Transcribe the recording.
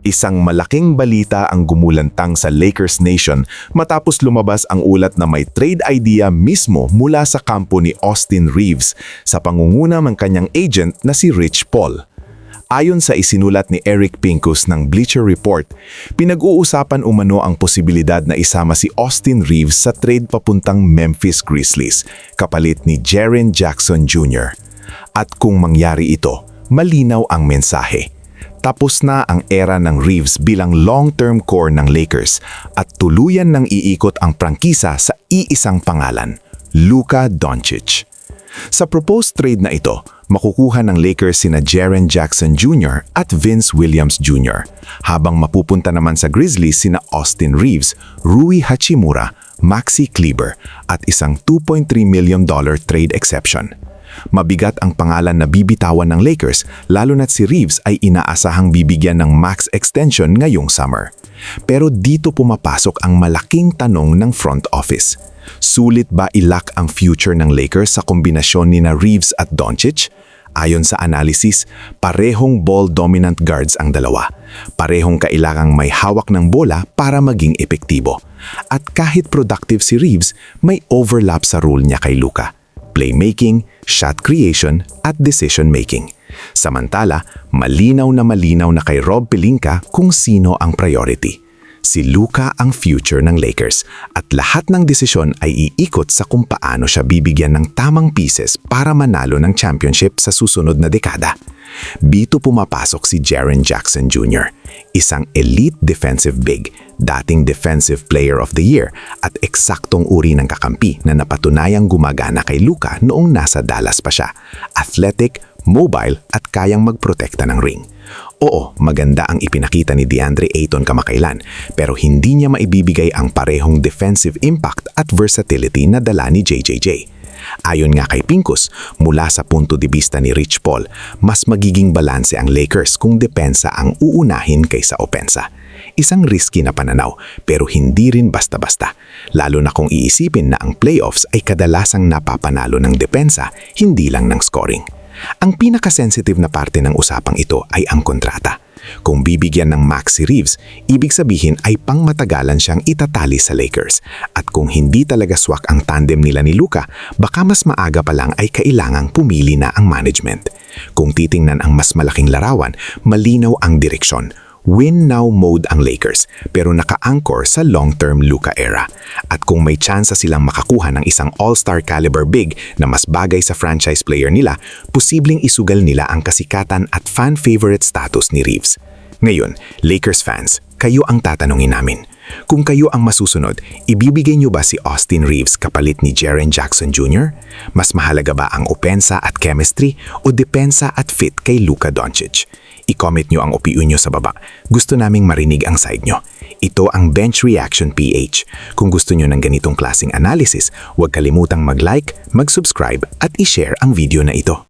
Isang malaking balita ang gumulantang sa Lakers Nation matapos lumabas ang ulat na may trade idea mismo mula sa kampo ni Austin Reeves sa pangunguna ng kanyang agent na si Rich Paul. Ayon sa isinulat ni Eric Pincus ng Bleacher Report, pinag-uusapan umano ang posibilidad na isama si Austin Reeves sa trade papuntang Memphis Grizzlies kapalit ni Jaren Jackson Jr. At kung mangyari ito, malinaw ang mensahe. Tapos na ang era ng Reeves bilang long-term core ng Lakers at tuluyan nang iikot ang prangkisa sa iisang pangalan, Luka Doncic. Sa proposed trade na ito, makukuha ng Lakers sina Jaren Jackson Jr. at Vince Williams Jr. habang mapupunta naman sa Grizzlies sina Austin Reeves, Rui Hachimura, Maxi Kleber at isang $2.3 million trade exception. Mabigat ang pangalan na bibitawan ng Lakers lalo na't si Reeves ay inaasahang bibigyan ng max extension ngayong summer. Pero dito pumapasok ang malaking tanong ng front office. Sulit ba ilak ang future ng Lakers sa kombinasyon ni Reeves at Doncic? Ayon sa analysis, parehong ball-dominant guards ang dalawa. Parehong kailangang may hawak ng bola para maging epektibo. At kahit productive si Reeves, may overlap sa role niya kay Luka. Playmaking, shot creation, at decision-making. Samantala, malinaw na kay Rob Pelinka kung sino ang priority. Si Luka ang future ng Lakers at lahat ng desisyon ay iikot sa kung paano siya bibigyan ng tamang pieces para manalo ng championship sa susunod na dekada. Dito pumapasok si Jaren Jackson Jr., isang elite defensive big, dating Defensive Player of the Year at eksaktong uri ng kakampi na napatunayang gumagana kay Luka noong nasa Dallas pa siya. Athletic, mobile at kayang magprotekta ng ring. Oo, maganda ang ipinakita ni DeAndre Ayton kamakailan pero hindi niya maibibigay ang parehong defensive impact at versatility na dala ni JJJ. Ayon nga kay Pincus, mula sa punto de vista ni Rich Paul, mas magiging balanse ang Lakers kung depensa ang uunahin kaysa opensa. Isang risky na pananaw pero hindi rin basta-basta, lalo na kung iisipin na ang playoffs ay kadalasang napapanalo ng depensa, hindi lang ng scoring. Ang pinaka-sensitive na parte ng usapang ito ay ang kontrata. Kung bibigyan ng max si Reeves, ibig sabihin ay pangmatagalan siyang itatali sa Lakers. At kung hindi talaga swak ang tandem nila ni Luka, baka mas maaga pa lang ay kailangang pumili na ang management. Kung titingnan ang mas malaking larawan, malinaw ang direksyon. Win now mode ang Lakers pero naka-anchor sa long-term Luka era. At kung may tsansa silang makakuha ng isang all-star caliber big na mas bagay sa franchise player nila, posibleng isugal nila ang kasikatan at fan-favorite status ni Reeves. Ngayon, Lakers fans, kayo ang tatanungin namin. Kung kayo ang masusunod, ibibigay niyo ba si Austin Reeves kapalit ni Jaren Jackson Jr.? Mas mahalaga ba ang opensa at chemistry o depensa at fit kay Luka Doncic? I-comment nyo ang opinion nyo sa baba. Gusto naming marinig ang side nyo. Ito ang Bench Reaction PH. Kung gusto nyo ng ganitong klaseng analysis, huwag kalimutang mag-like, mag-subscribe at i-share ang video na ito.